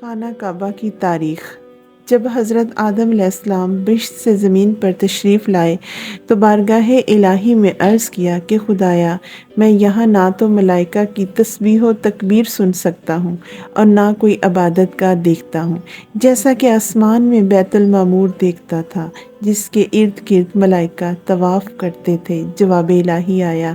خانہ کعبہ کی تاریخ۔ جب حضرت آدم علیہ السلام بہشت سے زمین پر تشریف لائے تو بارگاہ الہی میں عرض کیا کہ خدایا، میں یہاں نہ تو ملائکہ کی تسبیح و تکبیر سن سکتا ہوں اور نہ کوئی عبادت گاہ دیکھتا ہوں، جیسا کہ آسمان میں بیت المعمور دیکھتا تھا جس کے ارد گرد ملائکہ طواف کرتے تھے۔ جواب الہی آیا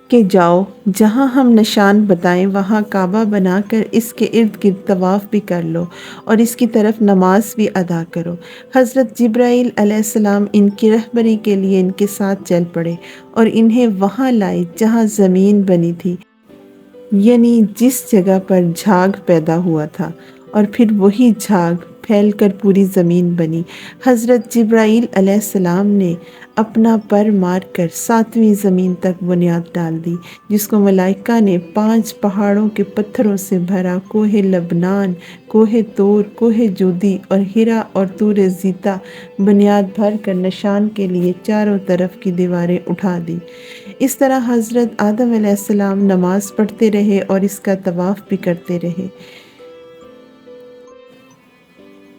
کہ جاؤ، جہاں ہم نشان بتائیں وہاں کعبہ بنا کر اس کے ارد گرد طواف بھی کر لو اور اس کی طرف نماز بھی ادا کرو۔ حضرت جبرائیل علیہ السلام ان کی رہبری کے لیے ان کے ساتھ چل پڑے اور انہیں وہاں لائے جہاں زمین بنی تھی، یعنی جس جگہ پر جھاگ پیدا ہوا تھا، اور پھر وہی جھاگ پھیل کر پوری زمین بنی۔ حضرت جبرائیل علیہ السلام نے اپنا پر مار کر 7ویں زمین تک بنیاد ڈال دی، جس کو ملائکہ نے 5 پہاڑوں کے پتھروں سے بھرا کوہ لبنان، کوہ طور، کوہ جودی اور ہرا اور طور زیتا بنیاد بھر کر نشان کے لیے چاروں طرف کی دیواریں اٹھا دی۔ اس طرح حضرت آدم علیہ السلام نماز پڑھتے رہے اور اس کا طواف بھی کرتے رہے۔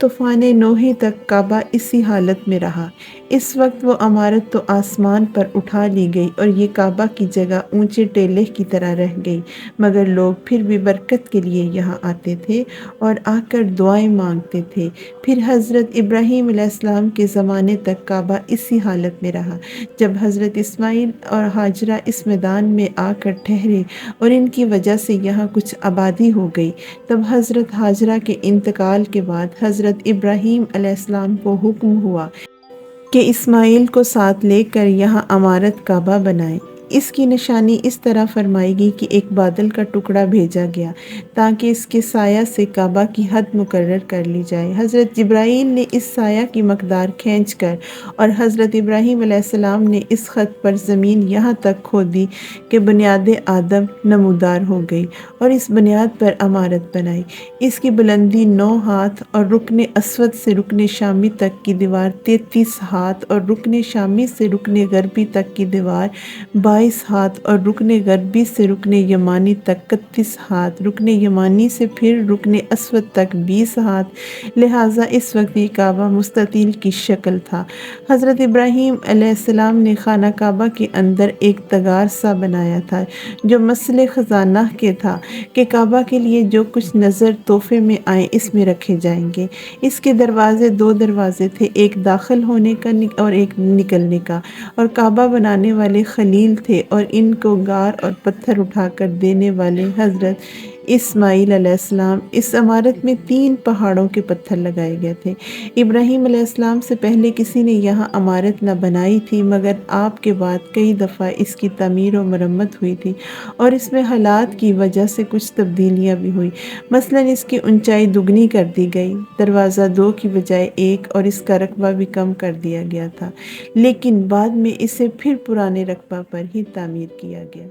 طوفان نوح تک کعبہ اسی حالت میں رہا۔ اس وقت وہ عمارت تو آسمان پر اٹھا لی گئی اور یہ کعبہ کی جگہ اونچے ٹیلے کی طرح رہ گئی، مگر لوگ پھر بھی برکت کے لیے یہاں آتے تھے اور آ کر دعائیں مانگتے تھے۔ پھر حضرت ابراہیم علیہ السلام کے زمانے تک کعبہ اسی حالت میں رہا۔ جب حضرت اسماعیل اور ہاجرہ اس میدان میں آ کر ٹھہرے اور ان کی وجہ سے یہاں کچھ آبادی ہو گئی، تب حضرت ہاجرہ کے انتقال کے بعد حضرت ابراہیم علیہ السلام کو حکم ہوا کہ اسماعیل کو ساتھ لے کر یہاں عمارت کعبہ بنائیں۔ اس کی نشانی اس طرح فرمائی گئی کہ ایک بادل کا ٹکڑا بھیجا گیا تاکہ اس کے سایہ سے کعبہ کی حد مقرر کر لی جائے۔ حضرت جبرائیل نے اس سایہ کی مقدار کھینچ کر اور حضرت ابراہیم علیہ السلام نے اس خط پر زمین یہاں تک کھودی کہ بنیاد آدم نمودار ہو گئی اور اس بنیاد پر عمارت بنائی۔ اس کی بلندی 9 ہاتھ اور رکن اسود سے رکن شامی تک کی دیوار 33 ہاتھ اور رکن شامی سے رکن غربی تک کی دیوار 22 ہاتھ اور رکن غربی سے رکن یمانی تک 31 ہاتھ، رکن یمانی سے پھر رکن اسود تک 20 ہاتھ، لہٰذا اس وقت یہ کعبہ مستطیل کی شکل تھا۔ حضرت ابراہیم علیہ السلام نے خانہ کعبہ کے اندر ایک تغار سا بنایا تھا جو مثل خزانہ کے تھا کہ کعبہ کے لیے جو کچھ نظر تحفے میں آئے اس میں رکھے جائیں گے۔ اس کے دروازے 2 دروازے تھے، ایک داخل ہونے کا اور ایک نکلنے کا، اور کعبہ بنانے والے خلیل تھے اور ان کو گار اور پتھر اٹھا کر دینے والے حضرت اسماعیل علیہ السلام۔ اس عمارت میں 3 پہاڑوں کے پتھر لگائے گئے تھے۔ ابراہیم علیہ السلام سے پہلے کسی نے یہاں عمارت نہ بنائی تھی، مگر آپ کے بعد کئی دفعہ اس کی تعمیر و مرمت ہوئی تھی اور اس میں حالات کی وجہ سے کچھ تبدیلیاں بھی ہوئیں۔ مثلاً اس کی اونچائی دگنی کر دی گئی، دروازہ 2 کی بجائے 1 اور اس کا رقبہ بھی کم کر دیا گیا تھا، لیکن بعد میں اسے پھر پرانے رقبہ پر ہی تعمیر کیا گیا۔